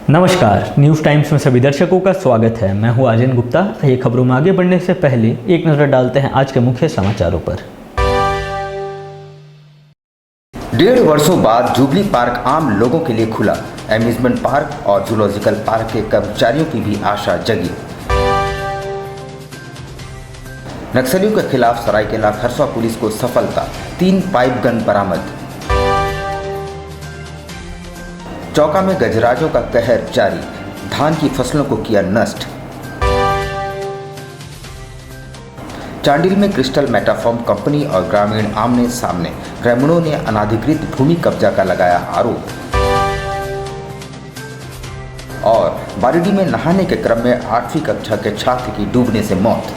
नमस्कार, news times में सभी दर्शकों का स्वागत है। मैं हूं आर्यन गुप्ता। ये खबरों में आगे बढ़ने से पहले एक नज़र डालते हैं आज के मुख्य समाचारों पर। 1.5 वर्षों बाद जुबली पार्क आम लोगों के लिए खुला। एम्यूजमेंट पार्क और जूलॉजिकल पार्क के कर्मचारियों की भी आशा जगी। नक्सलियों के खिलाफ सरायकेला खरसवा पुलिस को सफलता, 3 पाइप गन बरामद। चौका में गजराजों का कहर जारी, धान की फसलों को किया नष्ट। चांडिल में क्रिस्टल मेटाफॉर्म कंपनी और ग्रामीण आमने सामने, ग्रामीणों ने अनाधिकृत भूमि कब्जा का लगाया आरोप। और बारिडी में नहाने के क्रम में 8वीं कक्षा के छात्र की डूबने से मौत।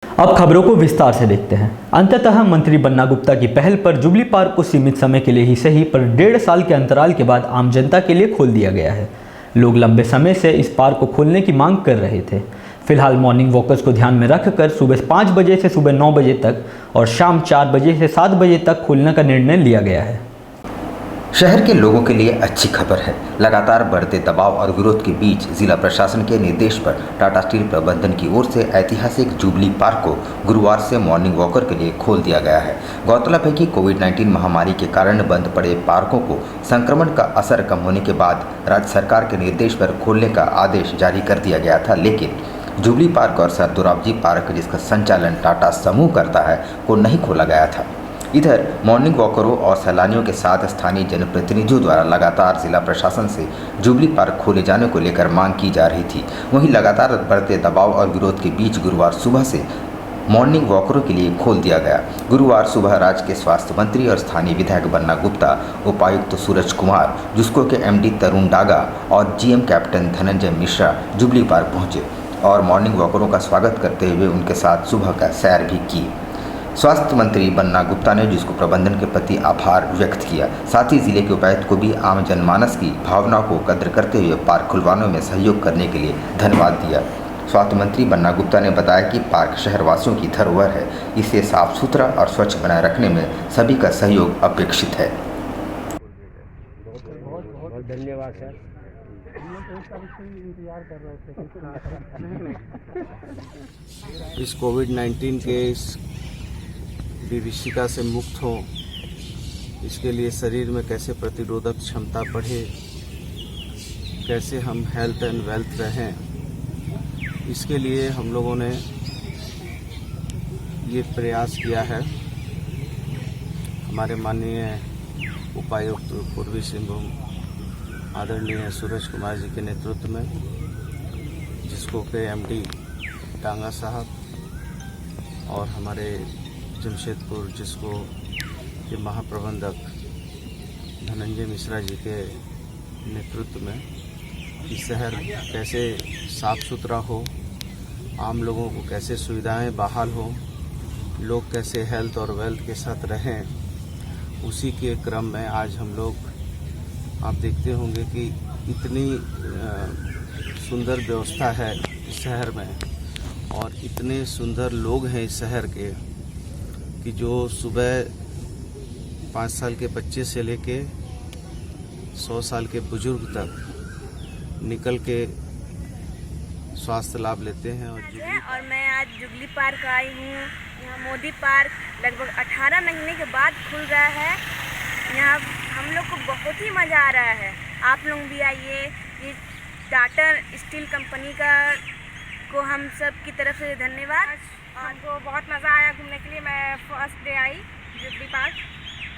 अब खबरों को विस्तार से देखते हैं। अंततः मंत्री बन्ना गुप्ता की पहल पर जुबली पार्क को सीमित समय के लिए ही सही पर 1.5 साल के अंतराल के बाद आम जनता के लिए खोल दिया गया है। लोग लंबे समय से इस पार्क को खोलने की मांग कर रहे थे। फिलहाल मॉर्निंग वॉकर्स को ध्यान में रखकर सुबह 5 बजे से सुबह 9 बजे तक और शाम 4 बजे से 7 बजे तक खोलने का निर्णय लिया गया है। शहर के लोगों के लिए अच्छी खबर है। लगातार बढ़ते दबाव और विरोध के बीच जिला प्रशासन के निर्देश पर टाटा स्टील प्रबंधन की ओर से ऐतिहासिक जुबली पार्क को गुरुवार से मॉर्निंग वॉकर के लिए खोल दिया गया है। गौरतलब है कि कोविड-19 महामारी के कारण बंद पड़े पार्कों को संक्रमण का असर कम होने के बाद राज्य सरकार के निर्देश पर खोलने का आदेश जारी कर दिया गया था, लेकिन जुबली पार्क और सर दोराबजी पार्क, जिसका संचालन टाटा समूह करता है, को नहीं खोला गया था। इधर मॉर्निंग वॉकरों और सैलानियों के साथ स्थानीय जनप्रतिनिधियों द्वारा लगातार जिला प्रशासन से जुबली पार्क खोले जाने को लेकर मांग की जा रही थी। वहीं लगातार बढ़ते दबाव और विरोध के बीच गुरुवार सुबह से मॉर्निंग वॉकरों के लिए खोल दिया गया। गुरुवार सुबह राज्य के स्वास्थ्य मंत्री और स्थानीय विधायक बन्ना गुप्ता, उपायुक्त सूरज कुमार, जुस्को के एमडी तरुण डागा और GM captain Dhananjay Mishra jubilee park पहुंचे और मॉर्निंग वॉकरों का स्वागत करते हुए उनके साथ सुबह का सैर भी की। स्वास्थ्य मंत्री बन्ना गुप्ता ने जिसको प्रबंधन के प्रति आभार व्यक्त किया। साथ ही जिले के उपायुक्त को भी आम जनमानस की भावनाओं को कद्र करते हुए पार्क खुलवाने में सहयोग करने के लिए धन्यवाद दिया। स्वास्थ्य मंत्री बन्ना गुप्ता ने बताया कि पार्क शहरवासियों की धरोहर है, इसे साफ सुथरा और स्वच्छ बनाए रखने में सभी का सहयोग अपेक्षित है। बहुत धन्यवाद सर। इस कोविड-19 के इस विभीषिका से मुक्त हो, इसके लिए शरीर में कैसे प्रतिरोधक क्षमता बढ़े, कैसे हम हेल्थ एंड वेल्थ रहें, इसके लिए हम लोगों ने ये प्रयास किया है। हमारे माननीय उपायुक्त पूर्वी सिंहभूम आदरणीय सूरज कुमार जी के नेतृत्व में, जिसको के एमडी डांगा साहब और हमारे जमशेदपुर जिसको के महाप्रबंधक धनंजय मिश्रा जी के नेतृत्व में कि शहर कैसे साफ सुथरा हो, आम लोगों को कैसे सुविधाएं बहाल हो, लोग कैसे हेल्थ और वेल्थ के साथ रहें, उसी के क्रम में आज हम लोग, आप देखते होंगे कि इतनी सुंदर व्यवस्था है इस शहर में और इतने सुंदर लोग हैं इस शहर के कि जो सुबह 5 साल के बच्चे से लेके 100 साल के बुजुर्ग तक निकल के स्वास्थ्य लाभ लेते हैं। और मैं आज जुबली पार्क आई हूँ। यहाँ मोदी पार्क लगभग 18 महीने के बाद खुल रहा है। यहाँ हम लोग को बहुत ही मज़ा आ रहा है। आप लोग भी आइए। ये टाटा स्टील कंपनी को हम सब की तरफ से धन्यवाद। हमको बहुत मज़ा आया घूमने के लिए। मैं first day I jubilee park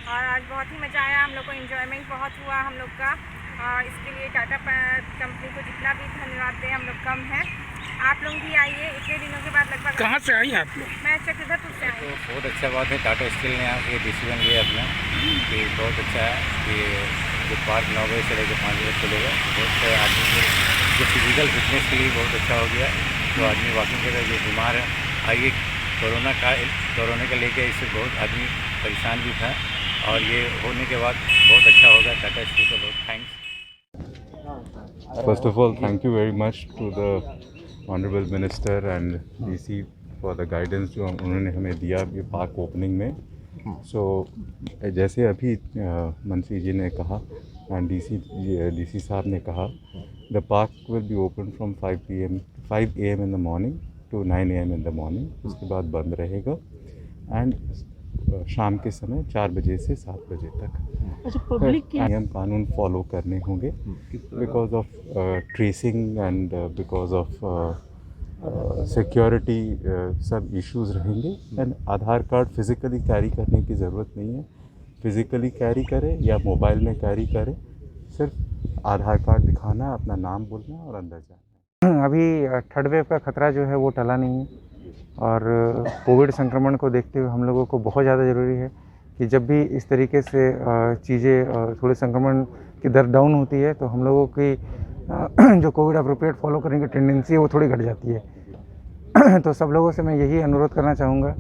और आज बहुत ही मज़ा आया। हम लोग को एंजॉयमेंट बहुत हुआ हम लोग का, और इसके लिए टाटा कंपनी को जितना भी धन्यवाद दें हम लोग कम है। आप लोग भी आइए। इतने दिनों के बाद लगभग। कहाँ से आई हैं आप लोग? मैं चक्रधरपुर से आई। तो बहुत अच्छा बात है, टाटा स्टील ने यहाँ ये डिसीजन लिया अपना कि बहुत अच्छा है कि जो पार्क 9 बजे से लेकर 5 बजे खुलेगा। बहुत से आदमी के जो फिजिकल फिटनेस के लिए बहुत अच्छा हो गया। तो आदमी वॉकिंग करेगा, जो बीमार है, आइए। कोरोना का लेकर इससे बहुत आदमी परेशान भी था और ये होने के बाद बहुत अच्छा होगा। टाटा स्टील को बहुत thanks. First of all, thank you very much to the Honorable Minister and DC for the guidance जो उन्होंने हमें दिया ये पार्क ओपनिंग में। सो जैसे अभी मंत्री जी ने कहा एंड डीसी साहब ने कहा, the park will be open from 5 AM in the morning to 9 AM in the morning. उसके बाद बंद रहेगा एंड शाम के समय 4 बजे से 7 बजे तक। अच्छा, पब्लिक के नियम कानून फॉलो करने होंगे because of tracing and because of security सब इश्यूज रहेंगे। And Aadhaar card physically carry करने की ज़रूरत नहीं है, फिज़िकली कैरी करें या मोबाइल में कैरी करें, सिर्फ आधार कार्ड दिखाना, अपना नाम बोलना और अंदर जाना। अभी थर्ड वेव का खतरा जो है वो टला नहीं है और कोविड संक्रमण को देखते हुए हम लोगों को बहुत ज़्यादा ज़रूरी है कि जब भी इस तरीके से चीज़ें थोड़े संक्रमण की दर डाउन होती है तो हम लोगों की जो कोविड अप्रोप्रिएट फॉलो करने की टेंडेंसी है वो थोड़ी घट जाती है। तो सब लोगों से मैं यही अनुरोध करना चाहूँगा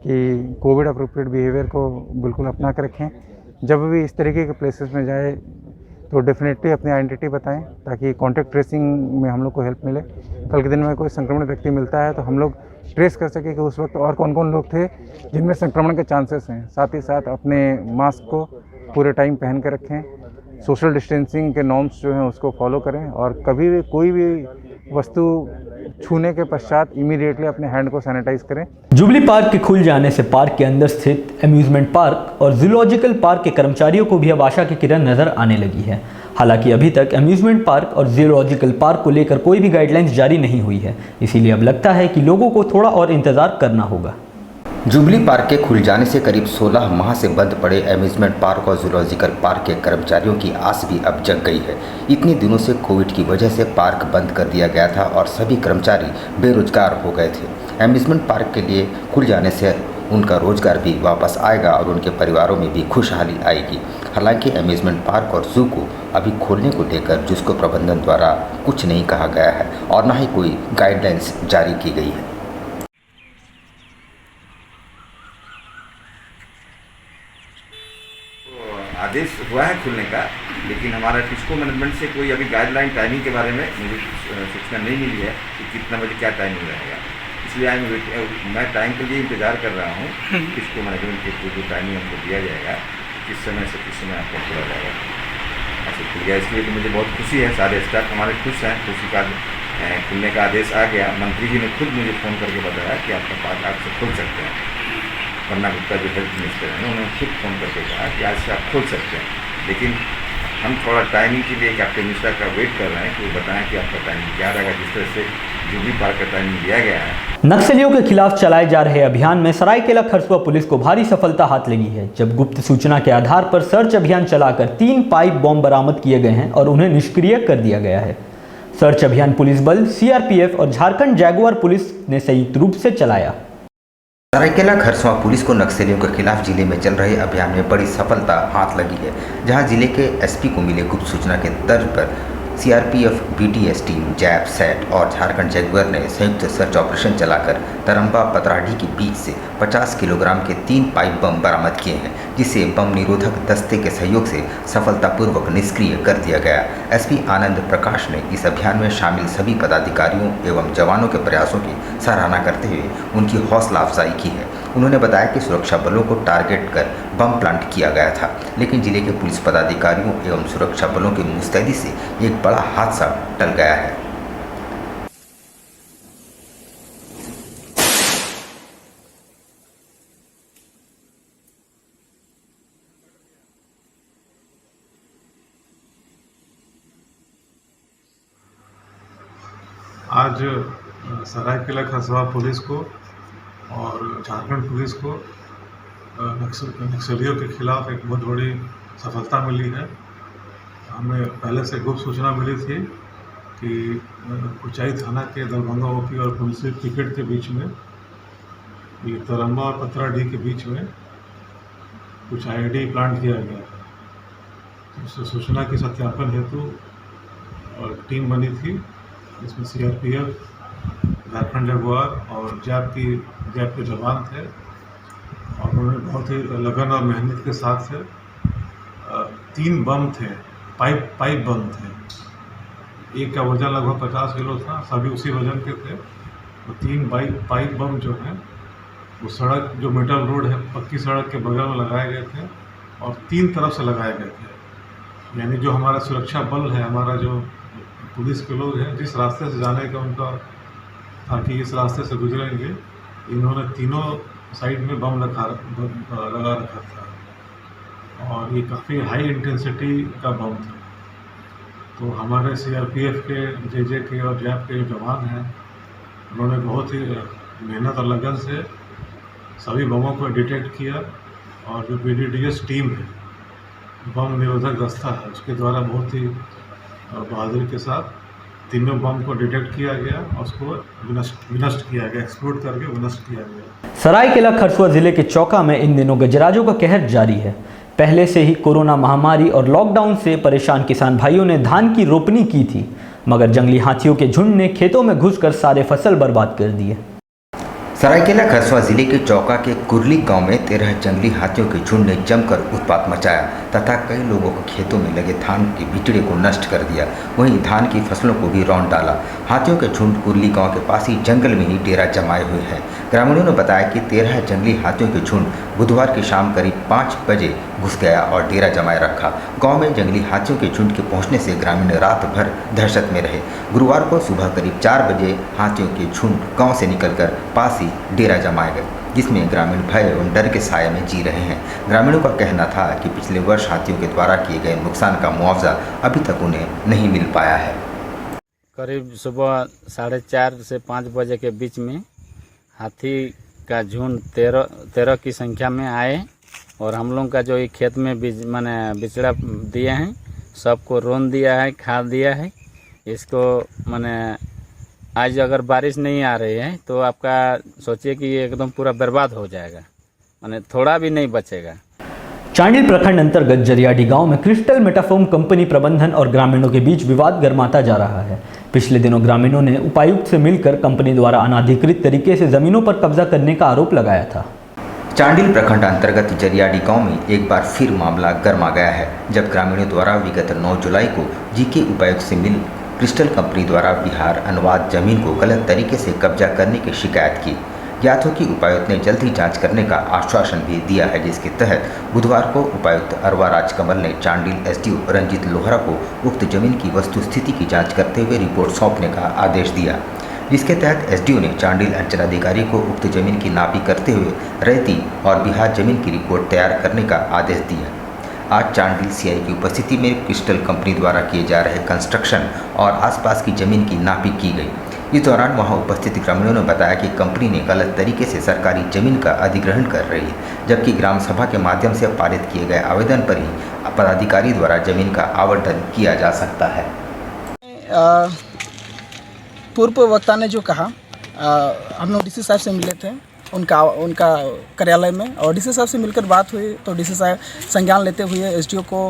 कि कोविड अप्रोप्रिएट बिहेवियर को बिल्कुल अपना कर रखें। जब भी इस तरीके के प्लेसेस में जाए तो डेफिनेटली अपनी आइडेंटिटी बताएं ताकि कॉन्टैक्ट ट्रेसिंग में हम लोग को हेल्प मिले। कल के दिन में कोई संक्रमित व्यक्ति मिलता है तो हम लोग ट्रेस कर सके कि उस वक्त और कौन कौन लोग थे जिनमें संक्रमण के चांसेस हैं। साथ ही साथ अपने मास्क को पूरे टाइम पहन के रखें, सोशल डिस्टेंसिंग के नॉर्म्स जो हैं उसको फॉलो करें और कभी भी कोई भी वस्तु छूने के पश्चात इमीडिएटली अपने हैंड को सैनिटाइज करें। जुबली पार्क के खुल जाने से पार्क के अंदर स्थित एम्यूजमेंट पार्क और जूलॉजिकल पार्क के कर्मचारियों को भी अब आशा की किरण नजर आने लगी है। हालांकि अभी तक एम्यूजमेंट पार्क और जूलॉजिकल पार्क को लेकर कोई भी गाइडलाइंस जारी नहीं हुई है, इसीलिए अब लगता है कि लोगों को थोड़ा और इंतजार करना होगा। जुबली पार्क के खुल जाने से करीब 16 माह से बंद पड़े एम्यूजमेंट पार्क और जूलॉजिकल पार्क के कर्मचारियों की आस भी अब जग गई है। इतने दिनों से कोविड की वजह से पार्क बंद कर दिया गया था और सभी कर्मचारी बेरोजगार हो गए थे। एम्यूजमेंट पार्क के लिए खुल जाने से उनका रोजगार भी वापस आएगा और उनके परिवारों में भी खुशहाली आएगी। हालांकि एम्यूजमेंट पार्क और जू को अभी खोलने को लेकर जिसको प्रबंधन द्वारा कुछ नहीं कहा गया है और न ही कोई गाइडलाइंस जारी की गई है। आदेश हुआ है खुलने का, लेकिन हमारा टिस्को मैनेजमेंट से कोई अभी गाइडलाइन टाइमिंग के बारे में मुझे सूचना नहीं मिली है कि कितना बजे क्या टाइमिंग रहेगा। इसलिए मैं टाइम के लिए इंतज़ार कर रहा हूँ टिस्को मैनेजमेंट के जो टाइमिंग हमको दिया जाएगा, किस समय से किस समय आपको खुला जाएगा। ऐसे खुल गया, इसलिए तो मुझे बहुत खुशी है। सारे स्टाफ हमारे खुश हैं। खुशी का खुलने का आदेश आ गया। मंत्री जी ने खुद मुझे फ़ोन करके बताया कि आपका पार्क आज से खुल सकते हैं। बन्ना गुप्ता जो हेल्थ मिनिस्टर हैं उन्होंने खुद फ़ोन करके कहा कि आज से आप खोल सकते हैं, लेकिन हम थोड़ा टाइमिंग के लिए कैप्टन मिश्रा का वेट कर रहे हैं कि वो बताएं कि आपका टाइमिंग क्या रहेगा। जिस तरह से जुबली पार्क का टाइमिंग दिया गया है। नक्सलियों के खिलाफ चलाए जा रहे अभियान में सरायकेला खरसुआ पुलिस को भारी सफलता हाथ लगी है, जब गुप्त सूचना के आधार पर सर्च अभियान चलाकर 3 पाइप बॉम्ब बरामद किए गए हैं और उन्हें निष्क्रिय कर दिया गया है। सर्च अभियान पुलिस बल, CRPF और झारखंड जैगुआर पुलिस ने संयुक्त रूप से चलाया। सरायकेला खरसुआ पुलिस को नक्सलियों के खिलाफ जिले में चल रहे अभियान में बड़ी सफलता हाथ लगी है, जहां जिले के SP को मिले गुप्त सूचना के तर्ज पर CRPF, BTS team, JAP, set और झारखंड जैगुआर ने संयुक्त सर्च ऑपरेशन चलाकर तरंबा पतराढ़ी के बीच से 50 किलोग्राम के 3 पाइप बम बरामद किए हैं, जिसे बम निरोधक दस्ते के सहयोग से सफलतापूर्वक निष्क्रिय कर दिया गया। SP आनंद प्रकाश ने इस अभियान में शामिल सभी पदाधिकारियों एवं जवानों के प्रयासों की सराहना करते हुए उनकी हौसला अफजाई की है। उन्होंने बताया कि सुरक्षा बलों को टारगेट कर बम प्लांट किया गया था, लेकिन जिले के पुलिस पदाधिकारियों एवं सुरक्षा बलों की मुस्तैदी से एक बड़ा हादसा टल गया है। आज सरायकेला खरसुआ पुलिस को और झारखंड पुलिस को नक्सलियों के खिलाफ एक बहुत बड़ी सफलता मिली है। हमें पहले से गुप्त सूचना मिली थी कि कुचाई थाना के दरभंगा OP और पुलिस पिकेट के बीच में, ये तरंबा और पतराढ़ी के बीच में कुछ IED प्लांट किया गया है। उस सूचना के सत्यापन हेतु टीम बनी थी, इसमें CRPF, झारखंड जगुआर और जैप के जवान थे और उन्होंने बहुत ही लगन और मेहनत के साथ से 3 बम थे, पाइप बम थे। एक का वजन लगभग 50 किलो था, सभी उसी वजन के थे। और 3 पाइप बम जो हैं वो सड़क जो मेटल रोड है पक्की सड़क के बगल में लगाए गए थे और 3 तरफ से लगाए गए थे। यानी जो हमारा सुरक्षा बल है, हमारा जो पुलिस के लोग हैं, जिस रास्ते से जाने का उनका था कि इस रास्ते से गुजरेंगे, इन्होंने तीनों साइड में बम लगा रखा था और ये काफ़ी हाई इंटेंसिटी का बम था। तो हमारे CRPF के, JJ के और जैप के जो जवान हैं, उन्होंने बहुत ही मेहनत और लगन से सभी बमों को डिटेक्ट किया और जो BDDS टीम है, बम निरोधक दस्ता है, उसके द्वारा बहुत ही बहादुरी के साथ तीनों बम को डिटेक्ट किया गया और उसको विनष्ट किया गया, एक्सप्लोड करके विनष्ट किया गया। सरायकेला खरसुआ जिले के चौका में इन दिनों गजराजों का कहर जारी है। पहले से ही कोरोना महामारी और लॉकडाउन से परेशान किसान भाइयों ने धान की रोपनी की थी, मगर जंगली हाथियों के झुंड ने खेतों में घुसकर सारे फसल बर्बाद कर दिए। सरायकेला खरसुआ जिले के चौका के कुरली गांव में 13 जंगली हाथियों के झुंड ने जमकर उत्पात मचाया तथा कई लोगों को खेतों में लगे धान के बिचड़े को नष्ट कर दिया। वहीं धान की फसलों को भी रौंद डाला। हाथियों के झुंड कुरली गांव के पास ही जंगल में ही डेरा जमाए हुए हैं। ग्रामीणों ने बताया कि 13 जंगली हाथियों के झुंड बुधवार की शाम करीब 5 बजे घुस गया और डेरा जमाए रखा। गांव में जंगली हाथियों के झुंड के पहुंचने से ग्रामीण रात भर दहशत में रहे। गुरुवार को सुबह करीब 4 बजे हाथियों के झुंड गांव से निकलकर पास ही डेरा जमाए गए, जिसमें ग्रामीण भय एवं डर के साये में जी रहे हैं। ग्रामीणों का कहना था कि पिछले वर्ष हाथियों के द्वारा किए गए नुकसान का मुआवजा अभी तक उन्हें नहीं मिल पाया है। करीब सुबह 4:30 से 5 बजे के बीच में हाथी का झुंड 13 की संख्या में आए और हम लोग का जो ये खेत में बिचड़ा दिए हैं, सबको रोन दिया है, खाद दिया है। इसको आज अगर बारिश नहीं आ रही है तो आपका सोचिए कि ये एकदम पूरा बर्बाद हो जाएगा, थोड़ा भी नहीं बचेगा। चांडिल प्रखंड अंतर्गत जरियाडी गांव में क्रिस्टल मेटाफोम कंपनी प्रबंधन और ग्रामीणों के बीच विवाद गर्माता जा रहा है। पिछले दिनों ग्रामीणों ने उपायुक्त से मिलकर कंपनी द्वारा अनाधिकृत तरीके से जमीनों पर कब्जा करने का आरोप लगाया था। चांडिल प्रखंड अंतर्गत जरियाडी गांव में एक बार फिर मामला गर्मा गया है, जब ग्रामीणों द्वारा विगत 9 जुलाई को जीके उपायुक्त से मिल क्रिस्टल कंपनी द्वारा बिहार अनुवाद जमीन को गलत तरीके से कब्जा करने की शिकायत की। ज्ञात हो कि उपायुक्त ने जल्द ही जांच करने का आश्वासन भी दिया है, जिसके तहत बुधवार को उपायुक्त अरवा राजकमल ने चांडिल SDO रंजीत लोहरा को उक्त जमीन की वस्तुस्थिति की जांच करते हुए रिपोर्ट सौंपने का आदेश दिया, जिसके तहत SDO ने चांडिल अंचलाधिकारी को उक्त जमीन की नापी करते हुए रैती और बिहार जमीन की रिपोर्ट तैयार करने का आदेश दिया। आज चांडिल CI की उपस्थिति में क्रिस्टल कंपनी द्वारा किए जा रहे कंस्ट्रक्शन और आसपास की जमीन की नापी की गई। इस दौरान वहां उपस्थित ग्रामीणों ने बताया कि कंपनी ने गलत तरीके से सरकारी जमीन का अधिग्रहण कर रही है, जबकि ग्राम सभा के माध्यम से पारित किए गए आवेदन पर ही पदाधिकारी द्वारा जमीन का आवंटन किया जा सकता है। पूर्व वक्ता ने जो कहा, हम लोग DC साहब से मिले थे उनका कार्यालय में, और DC साहब से मिलकर बात हुई तो DC साहब संज्ञान लेते हुए SDO को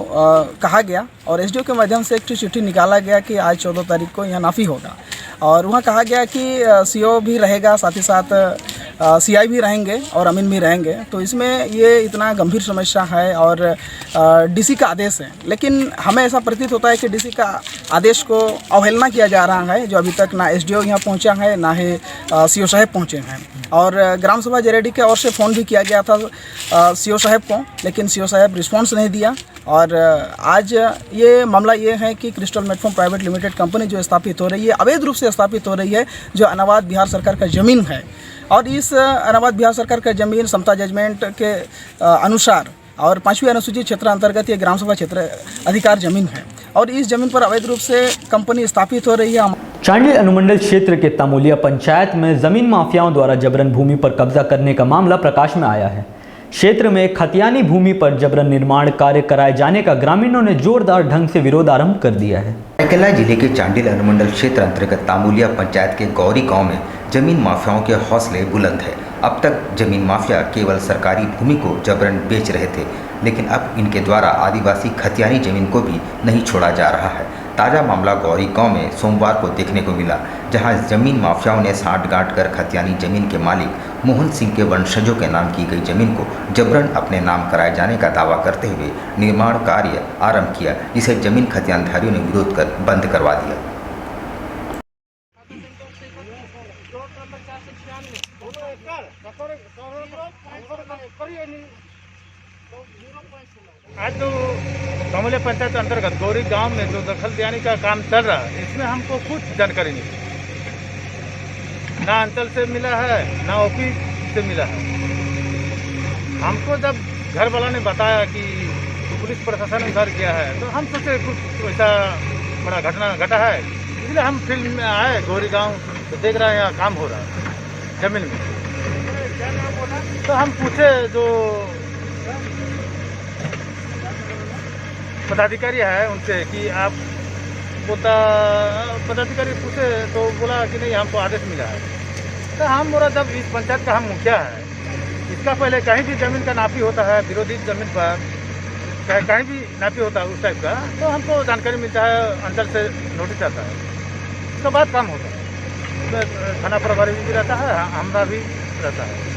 कहा गया और SDO के माध्यम से एक चिट्ठी निकाला गया कि आज 14 तारीख को यहाँ नाफी होगा, और वहाँ कहा गया कि CO भी रहेगा, साथ ही साथ CI भी रहेंगे और अमीन भी रहेंगे। तो इसमें ये इतना गंभीर समस्या है और DC का आदेश है, लेकिन हमें ऐसा प्रतीत होता है कि DC का आदेश को अवहेलना किया जा रहा है, जो अभी तक ना SDO यहाँ पहुँचा है ना ही CO साहब पहुँचे हैं। और ग्राम सभा जरेडी के ओर से फ़ोन भी किया गया था CO साहब को, लेकिन CO साहब रिस्पॉन्स नहीं दिया। और आज ये मामला ये है कि क्रिस्टल मेटाफोम प्राइवेट लिमिटेड कंपनी जो स्थापित हो रही है, अवैध रूप से स्थापित हो रही है, जो अनावाद बिहार सरकार का ज़मीन है, और इस अनावाद बिहार सरकार का ज़मीन समता जजमेंट के अनुसार और 5वीं अनुसूचित क्षेत्र अंतर्गत ये ग्राम सभा क्षेत्र अधिकार ज़मीन है, और इस ज़मीन पर अवैध रूप से कंपनी स्थापित हो रही है। चांडिल अनुमंडल क्षेत्र के तामुलिया पंचायत में जमीन माफियाओं द्वारा जबरन भूमि पर कब्जा करने का मामला प्रकाश में आया है। क्षेत्र में खतियानी भूमि पर जबरन निर्माण कार्य कराए जाने का ग्रामीणों ने जोरदार ढंग से विरोध आरंभ कर दिया है। सरायकेला जिले के चांडिल अनुमंडल क्षेत्र अंतर्गत तामुलिया पंचायत के गौरी गांव में जमीन माफियाओं के हौसले बुलंद है। अब तक जमीन माफिया केवल सरकारी भूमि को जबरन बेच रहे थे, लेकिन अब इनके द्वारा आदिवासी खतियानी जमीन को भी नहीं छोड़ा जा रहा है। ताज़ा मामला गौरी गांव में सोमवार को देखने को मिला, जहां जमीन माफियाओं ने साठगांठ कर खतियानी जमीन के मालिक मोहन सिंह के वंशजों के नाम की गई जमीन को जबरन अपने नाम कराए जाने का दावा करते हुए निर्माण कार्य आरंभ किया, जिसे जमीन खतियानधारियों ने विरोध कर बंद करवा दिया। आज जो कमले पंचायत अंतर्गत गौरी गांव में जो दखल देने का काम चल रहा है, इसमें हमको कुछ जानकारी नहीं, ना अंचल से मिला है ना ऑफिस से मिला है। हमको जब घर वाला ने बताया कि पुलिस प्रशासन ने उधर किया है, तो हम सोचे कुछ ऐसा बड़ा घटना घटा है, इसलिए हम फील्ड में आए गौरी गांव, तो देख रहे हैं यहाँ काम हो रहा है जमीन में। तो हम पूछे जो पदाधिकारी है उनसे कि आप पदाधिकारी पूछे तो बोला कि नहीं हमको आदेश मिला है। तो हम बोला जब इस पंचायत का हम मुखिया है, इसका पहले कहीं भी जमीन का नापी होता है, विरोधी जमीन पर कहीं भी नापी होता है उस टाइप का, तो हमको जानकारी मिलता है, अंचल से नोटिस आता है, उसके बाद काम होता है। उसमें थाना प्रभारी भी रहता है, हमारा भी रहता है।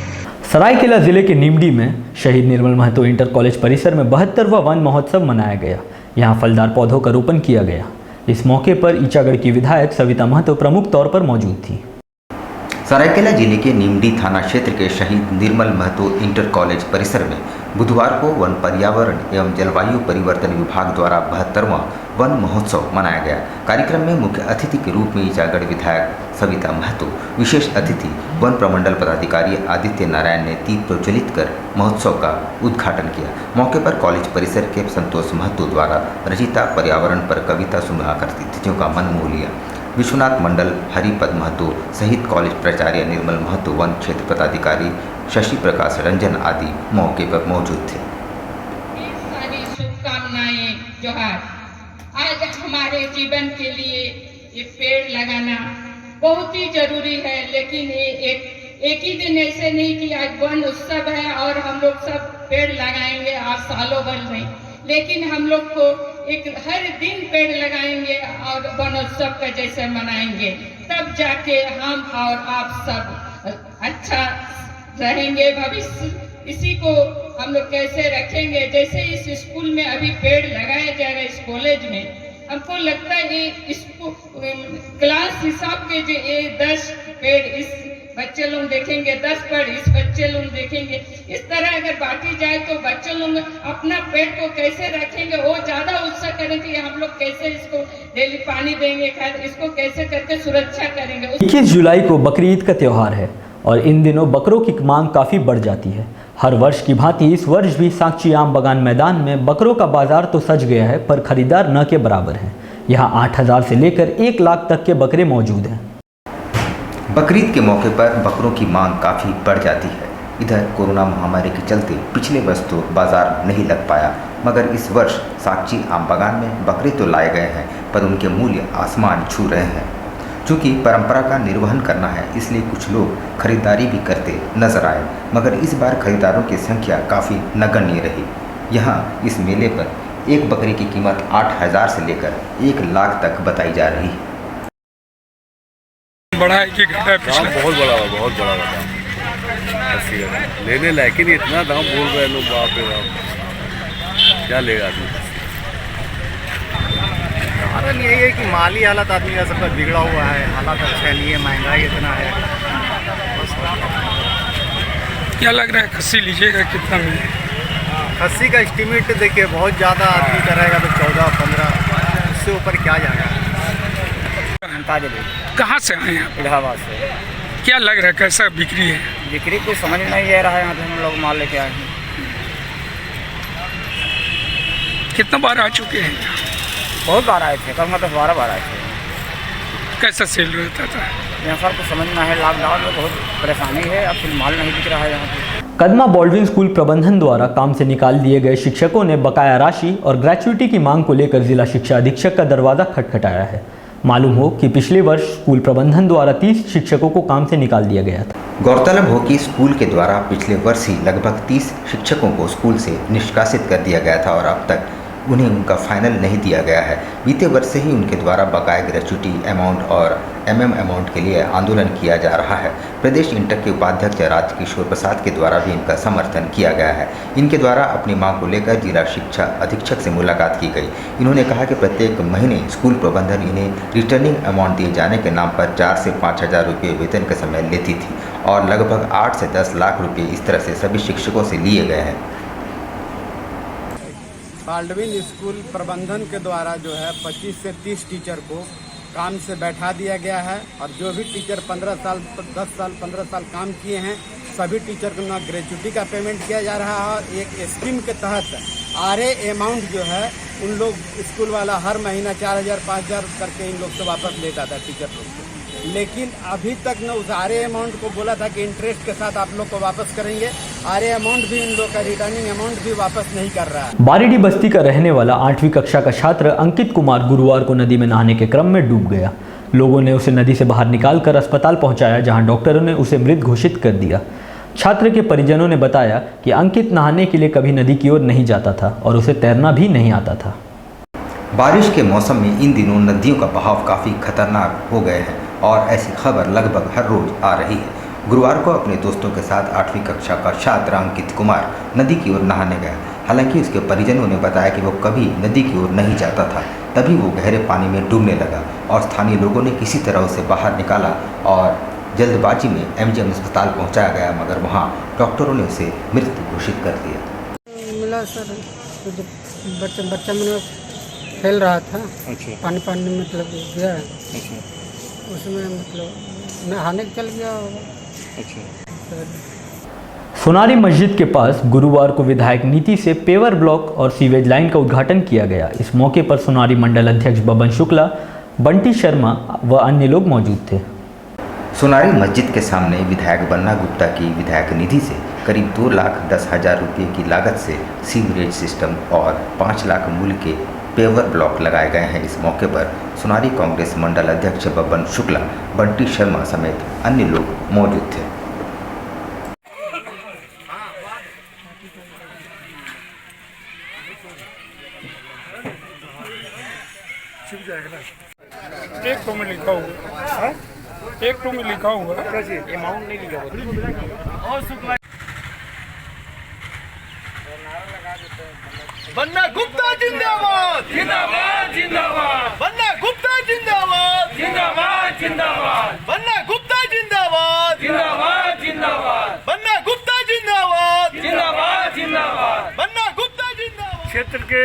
सरायकेला जिले के नीमडी में शहीद निर्मल महतो इंटर कॉलेज परिसर में 72वां वन महोत्सव मनाया गया। यहां फलदार पौधों का रोपण किया गया। इस मौके पर ईचागढ़ की विधायक सविता महतो प्रमुख तौर पर मौजूद थी। सरायकेला जिले के नीमडी थाना क्षेत्र के शहीद निर्मल महतो इंटर कॉलेज परिसर में बुधवार को वन पर्यावरण एवं जलवायु परिवर्तन विभाग द्वारा 72वां वन महोत्सव मनाया गया। कार्यक्रम में मुख्य अतिथि के रूप में ईचागढ़ विधायक सविता महतो, विशेष अतिथि वन प्रमंडल पदाधिकारी आदित्य नारायण ने दीप प्रज्वलित कर महोत्सव का उद्घाटन किया। मौके पर कॉलेज परिसर के संतोष महतो द्वारा रचिता पर्यावरण पर कविता सुनाकर अतिथियों का मन मोह लिया। विश्वनाथ मंडल, हरिपद महतो सहित कॉलेज प्राचार्य निर्मल महतो, वन क्षेत्र पदाधिकारी शशि प्रकाश रंजन आदि मौके पर मौजूद थे। सारी शुभकामनाएं जोहार। आज हमारे जीवन के लिए ये पेड़ लगाना बहुत ही जरूरी है, लेकिन ये एक ही दिन ऐसे नहीं कि आज वन उत्सव है और हम लोग सब पेड़ लगाएंगे और सालों भर नहीं, लेकिन हम लोग को एक हर दिन पेड़ लगाएंगे और वनोत्सव का जैसे मनाएंगे, तब जाके हम और आप सब अच्छा रहेंगे। भविष्य इसी को हम लोग कैसे रखेंगे, जैसे इस स्कूल में अभी पेड़ लगाया जाएगा इस कॉलेज में, हमको लगता है इसको क्लास हिसाब के जो ये 10 पेड़ इस बच्चे लोग देखेंगे, 10 पेड़ इस बच्चे लोग देखेंगे, इस तरह अगर बांटी जाए तो बच्चे लोग अपना पेड़ को कैसे रखेंगे, वो ज्यादा उत्साह करेंगे। हम लोग कैसे इसको डेली पानी देंगे, इसको कैसे करके सुरक्षा करेंगे। 21 जुलाई को बकरी ईद का त्यौहार है और इन दिनों बकरों की मांग काफ़ी बढ़ जाती है। हर वर्ष की भांति इस वर्ष भी साक्षी आम बागान मैदान में बकरों का बाजार तो सज गया है, पर खरीदार न के बराबर हैं। यहाँ 8000 से लेकर 1 लाख तक के बकरे मौजूद हैं। बकरीद के मौके पर बकरों की मांग काफ़ी बढ़ जाती है। इधर कोरोना महामारी के चलते पिछले वर्ष तो बाजार नहीं लग पाया, मगर इस वर्ष साक्षी आम बागान में बकरे तो लाए गए हैं, पर उनके मूल्य आसमान छू रहे हैं। चूँकि परंपरा का निर्वहन करना है, इसलिए कुछ लोग खरीदारी भी करते नजर आए, मगर इस बार खरीदारों की संख्या काफ़ी नगण्य रही। यहाँ इस मेले पर एक बकरी की कीमत 8000 से लेकर 1 लाख तक बताई जा रही है। बड़ा है कि घटा है? दाम बहुत बड़ा है, बहुत बड़ा दाम। लेने लायक ही नहीं, इतना दाम बोल रहे हैं लोग, बाप रे बाप, क्या लेगा आदमी। कारण यही है कि माली हालत आदमी का सबका बिगड़ा हुआ है, हालात अच्छा नहीं है, महंगाई इतना है। क्या लग रहा है खस्सी लीजिएगा कितना मिलेगा? खस्सी का एस्टिमेट देखिए बहुत ज़्यादा आदमी करेगा तो 14-15, उससे ऊपर क्या जाएगा। कहाँ से आए हैं? इलाहाबाद से। क्या लग रहा है कैसा बिक्री है? बिक्री कुछ समझ नहीं आ रहा है, यहाँ पे हम लोग माल लेके आए हैं। कितना बार आ चुके हैं? बहुत बार आए थे, कम मतलब 12 बार आए थे। कैसा सेल रहता था? यहाँ सर कुछ समझ में है, लॉकडाउन में बहुत परेशानी है, अब फिर माल नहीं बिक रहा है यहाँ पे। कदमा बॉल्डविन स्कूल प्रबंधन द्वारा काम से निकाल दिए गए शिक्षकों ने बकाया राशि और ग्रेच्युटी की मांग को लेकर जिला शिक्षा अधीक्षक का दरवाजा खटखटाया है। मालूम हो कि पिछले वर्ष स्कूल प्रबंधन द्वारा 30 शिक्षकों को काम से निकाल दिया गया था। गौरतलब हो कि स्कूल के द्वारा पिछले वर्ष ही लगभग 30 शिक्षकों को स्कूल से निष्कासित कर दिया गया था और अब तक उन्हें उनका फाइनल नहीं दिया गया है। बीते वर्ष से ही उनके द्वारा बकाया ग्रेच्युटी अमाउंट और अमाउंट के लिए आंदोलन किया जा रहा है। प्रदेश इंटर के उपाध्यक्ष राजकिशोर प्रसाद के द्वारा भी इनका समर्थन किया गया है। इनके द्वारा अपनी मांग को लेकर जिला शिक्षा अधीक्षक से मुलाकात की गई। इन्होंने कहा कि प्रत्येक महीने स्कूल प्रबंधन इन्हें रिटर्निंग अमाउंट दिए जाने के नाम पर 4 से 5000 रुपये वेतन के समय लेती थी और लगभग 8 से 10 लाख रुपये इस तरह से सभी शिक्षकों से लिए गए हैं। बाल्डविन स्कूल प्रबंधन के द्वारा जो है 25 से 30 टीचर को काम से बैठा दिया गया है और जो भी टीचर 15 साल 10 साल 15 साल काम किए हैं सभी टीचर को ना ग्रेजुटी का पेमेंट किया जा रहा है और एक स्कीम के तहत आरए अमाउंट जो है उन लोग स्कूल वाला हर महीना 4,000 5,000 करके इन लोग से वापस लेता था टीचर लोग से। लेकिन अभी तक न उस आरए अमाउंट को बोला था कि इंटरेस्ट के साथ आप लोग को वापस करेंगे, आरए अमाउंट भी इन लोग का रिटर्निंग अमाउंट भी वापस नहीं कर रहा है। बारीडी बस्ती का रहने वाला 8वीं कक्षा का छात्र अंकित कुमार गुरुवार को नदी में नहाने के क्रम में डूब गया। लोगों ने उसे नदी से बाहर निकालकर अस्पताल पहुंचाया, जहां डॉक्टरों ने उसे मृत घोषित कर दिया। छात्र के परिजनों ने बताया कि अंकित नहाने के लिए कभी नदी की ओर नहीं जाता था और उसे तैरना भी नहीं आता था। बारिश के मौसम में इन दिनों नदियों का बहाव काफ़ी खतरनाक हो गए हैं और ऐसी खबर लगभग हर रोज आ रही है। गुरुवार को अपने दोस्तों के साथ 8वीं कक्षा का छात्र अंकित कुमार नदी की ओर नहाने गया। हालांकि उसके परिजनों ने बताया कि वो कभी नदी की ओर नहीं जाता था, तभी वो गहरे पानी में डूबने लगा और स्थानीय लोगों ने किसी तरह उसे बाहर निकाला और जल्दबाजी में एमजीएम अस्पताल पहुंचाया गया, मगर वहां डॉक्टरों ने उसे मृत घोषित कर दिया। मिला सर, बच्चा मैंने खेल रहा था, पानी में मतलब गया, उसमें मतलब नहाने चल गया होगा। सोनारी मस्जिद के पास गुरुवार को विधायक नीति से पेवर ब्लॉक और सीवेज लाइन का उद्घाटन किया गया। इस मौके पर सोनारी मंडल अध्यक्ष बबन शुक्ला, बंटी शर्मा व अन्य लोग मौजूद थे। सोनारी मस्जिद के सामने विधायक बन्ना गुप्ता की विधायक निधि से करीब 2,10,000 रुपये की लागत से सीवरेज सिस्टम और 5 लाख मूल्य के पेवर ब्लॉक लगाए गए हैं। इस मौके पर सोनारी कांग्रेस मंडल अध्यक्ष बबन शुक्ला, बंटी शर्मा समेत अन्य लोग मौजूद थे। एक तो में लिखा हुआ, एक तो में लिखा हुआ अमाउंट नहीं लिखा हुआ। बन्ना गुप्ता जिंदाबाद जिंदाबाद जिंदाबाद, बन्ना गुप्ता जिंदाबाद जिंदाबाद जिंदाबाद, बन्ना गुप्ता जिंदाबाद जिंदाबाद जिंदाबाद, बन्ना गुप्ता जिंदाबाद जिंदाबाद जिंदाबाद, बन्ना गुप्ता जिंदाबाद। क्षेत्र के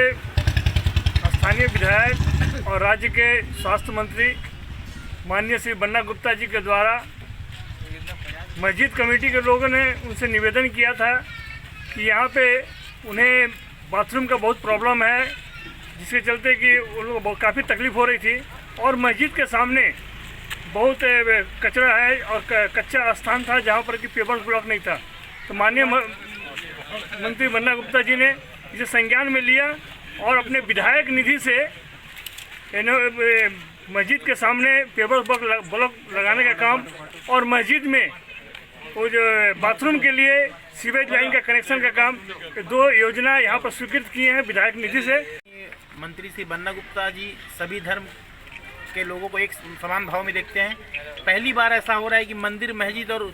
स्थानीय विधायक और राज्य के स्वास्थ्य मंत्री माननीय श्री बन्ना गुप्ता जी के द्वारा मस्जिद कमेटी के लोगों ने उनसे निवेदन किया था कि यहाँ पे उन्हें बाथरूम का बहुत प्रॉब्लम है, जिसके चलते कि उन लोगों को काफ़ी तकलीफ़ हो रही थी और मस्जिद के सामने बहुत कचरा है और कच्चा स्थान था जहाँ पर कि पेवर ब्लॉक नहीं था। तो माननीय मंत्री बन्ना गुप्ता जी ने इसे संज्ञान में लिया और अपने विधायक निधि से मस्जिद के सामने पेवर ब्लॉक लगाने का काम और मस्जिद में वो जो बाथरूम के लिए सीवेज लाइन का कनेक्शन का काम, 2 योजना यहाँ पर स्वीकृत किए हैं विधायक निधि से। मंत्री श्री बन्ना गुप्ता जी सभी धर्म के लोगों को एक समान भाव में देखते हैं। पहली बार ऐसा हो रहा है कि मंदिर, मस्जिद और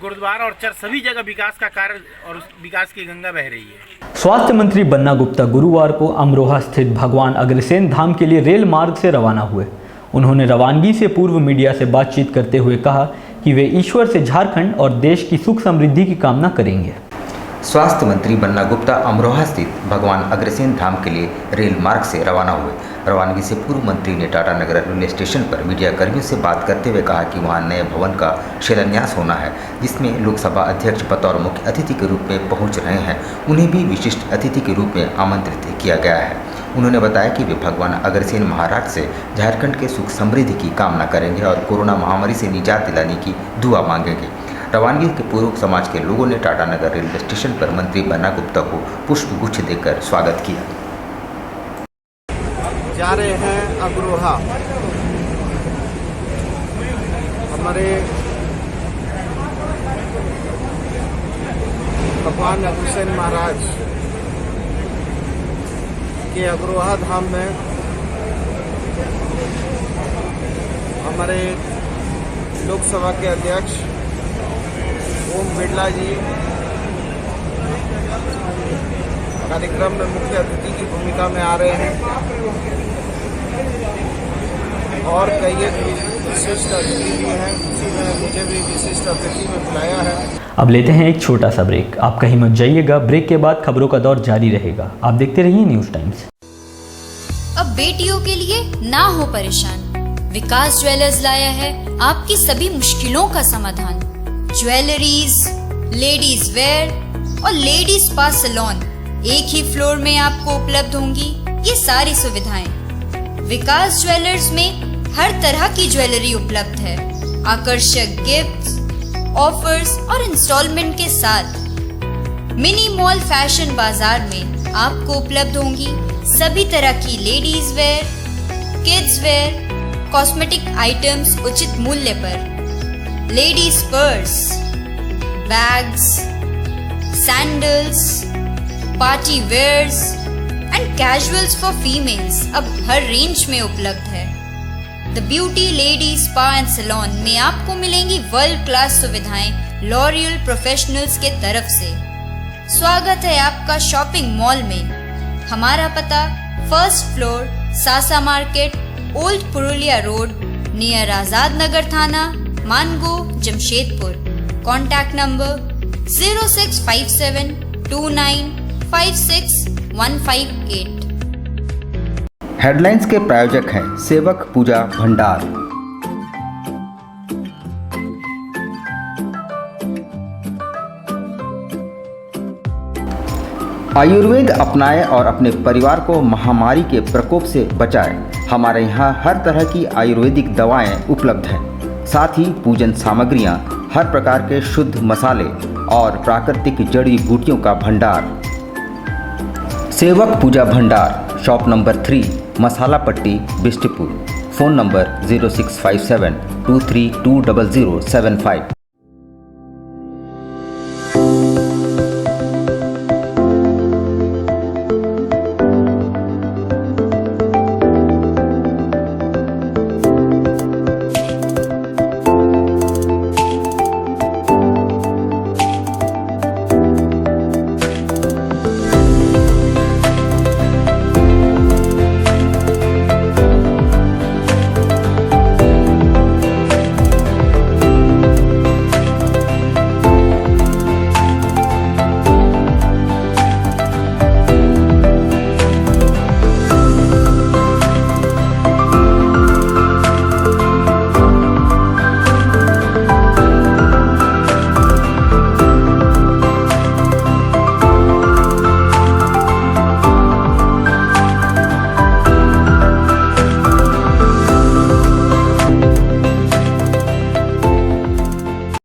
गुरुद्वारा और चर्च सभी जगह विकास का कार्य और विकास की गंगा बह रही है। स्वास्थ्य मंत्री बन्ना गुप्ता गुरुवार को अमरोहा स्थित भगवान अग्रसेन धाम के लिए रेल मार्ग से रवाना हुए। उन्होंने रवानगी से पूर्व मीडिया से बातचीत करते हुए कहा कि वे ईश्वर से झारखंड और देश की सुख समृद्धि की कामना करेंगे। स्वास्थ्य मंत्री बन्ना गुप्ता अमरोहा स्थित भगवान अग्रसेन धाम के लिए रेल मार्ग से रवाना हुए। रवानगी से पूर्व मंत्री ने टाटा नगर रेलवे स्टेशन पर मीडिया कर्मियों से बात करते हुए कहा कि वहां नए भवन का शिलान्यास होना है, जिसमें लोकसभा अध्यक्ष बतौर मुख्य अतिथि के रूप में पहुंच रहे हैं। उन्हें भी विशिष्ट अतिथि के रूप में आमंत्रित किया गया है। उन्होंने बताया कि वे भगवान अग्रसेन महाराज से झारखंड के सुख समृद्धि की कामना करेंगे और कोरोना महामारी से निजात दिलाने की दुआ मांगेंगे। रवानगी के पूर्व समाज के लोगों ने टाटा नगर रेलवे स्टेशन पर मंत्री बन्ना गुप्ता को पुष्प गुच्छ देकर स्वागत किया। जा रहे हैं अमरोहा, हमारे भगवान अग्रसेन महाराज के अमरोहा धाम में हमारे लोकसभा के अध्यक्ष ओम बिरला जी कार्यक्रम में मुख्य अतिथि की भूमिका में आ रहे हैं और कई विशिष्ट अतिथि भी हैं, उसी में मुझे भी विशिष्ट अतिथि में बुलाया है। अब लेते हैं एक छोटा सा ब्रेक। आप कहीं मत जाइएगा, ब्रेक के बाद खबरों का दौर जारी रहेगा। आप देखते रहिए न्यूज़ टाइम्स। अब बेटियों के लिए ना हो परेशान, विकास ज्वेलर्स लाया है आपकी सभी मुश्किलों का समाधान। ज्वेलरीज, लेडीज वेयर और लेडीज स्पा सैलून एक ही फ्लोर में आपको उपलब्ध होंगी ये सारी सुविधाएं। विकास ज्वेलर्स में हर तरह की ज्वेलरी उपलब्ध है। आकर्षक गिफ्ट्स, ऑफर्स और इंस्टॉलमेंट के साथ मिनी मॉल फैशन बाजार में आपको उपलब्ध होंगी सभी तरह की ladies wear, kids wear, cosmetic items उचित मूल्य पर। Ladies purse, bags, sandals, party wears and casuals for females अब हर रेंज में उपलब्ध है। The beauty lady spa and salon में आपको मिलेंगी वर्ल्ड क्लास सुविधाएं लॉरियल प्रोफेशनल्स के तरफ से। स्वागत है आपका शॉपिंग मॉल में। हमारा पता first floor, Sasa market, old Purulia road, near Azad Nagar थाना, Mango, Jamshedpur. Contact number 0657 29 56 158। Headlines के प्रायोजक हैं सेवक पूजा भंडार। आयुर्वेद अपनाएं और अपने परिवार को महामारी के प्रकोप से बचाएं। हमारे यहाँ हर तरह की आयुर्वेदिक दवाएं उपलब्ध हैं, साथ ही पूजन सामग्रियाँ, हर प्रकार के शुद्ध मसाले और प्राकृतिक जड़ी बूटियों का भंडार। सेवक पूजा भंडार, शॉप नंबर 3, मसाला पट्टी, बिष्टपुर। Phone number 0657 23200075।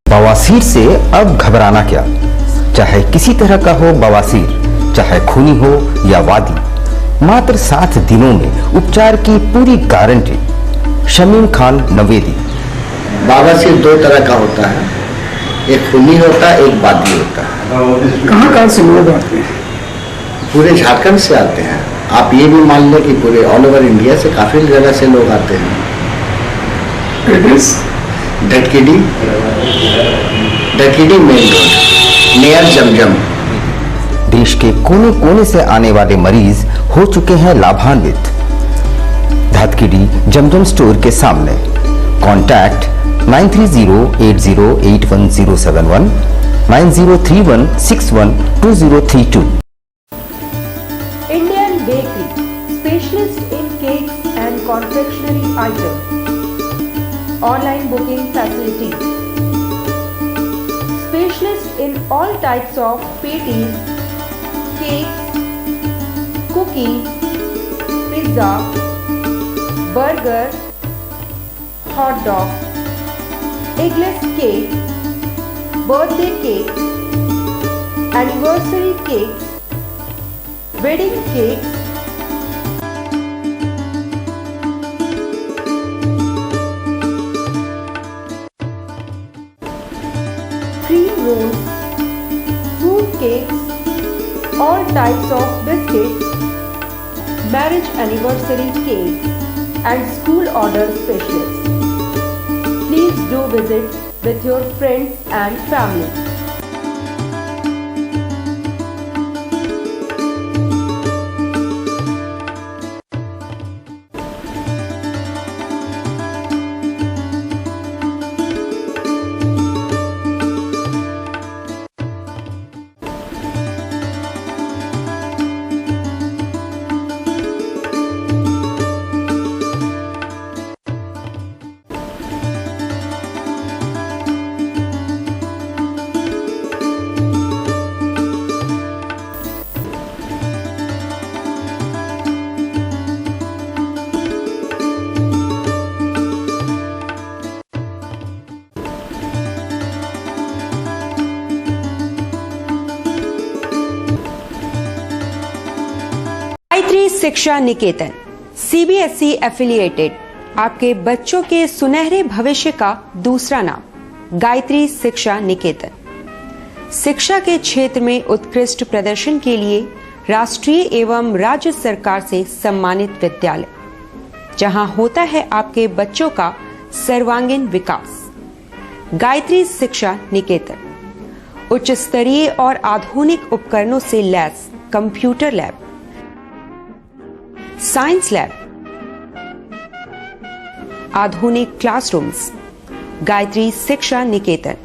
बवासीर से अब घबराना क्या। चाहे किसी तरह का हो बवासीर, चाहे खूनी हो या वादी, मात्र 7 दिनों में उपचार की पूरी गारंटी। शमीम खान नवेदी। बवासीर 2 तरह का होता है, एक खूनी होता है, एक वादी होता है। कहाँ से लोग आते हैं? पूरे झारखंड से आते हैं। आप ये भी मान लें कि पूरे ऑल ओवर इंडिया से काफी जगह से लोग आते हैं। डटकीडी मेन रोड, नियर जमजम। देश के कोने कोने से आने वाले मरीज हो चुके हैं लाभान्वित। धतकीडी जमजम स्टोर के सामने। Contact 9308081071 9031612032। Indian Bakery, specialist in cakes and confectionery items. Online booking facilities. Specialist in all types of patties, cakes, cookies, pizza, burger, hot dog, eggless cake, birthday cake, anniversary cakes, wedding cakes, cream rolls, fruit cakes, all types of biscuits, marriage anniversary cakes, and school order specialists. Please do visit with your friends and family. शिक्षा निकेतन CBSE affiliated आपके बच्चों के सुनहरे भविष्य का दूसरा नाम गायत्री शिक्षा निकेतन। शिक्षा के क्षेत्र में उत्कृष्ट प्रदर्शन के लिए राष्ट्रीय एवं राज्य सरकार से सम्मानित विद्यालय, जहां होता है आपके बच्चों का सर्वांगीण विकास। गायत्री शिक्षा निकेतन उच्च स्तरीय और आधुनिक उपकरणों से lace computer lab, science lab, आधुनिक क्लासरूम्स। गायत्री शिक्षा निकेतन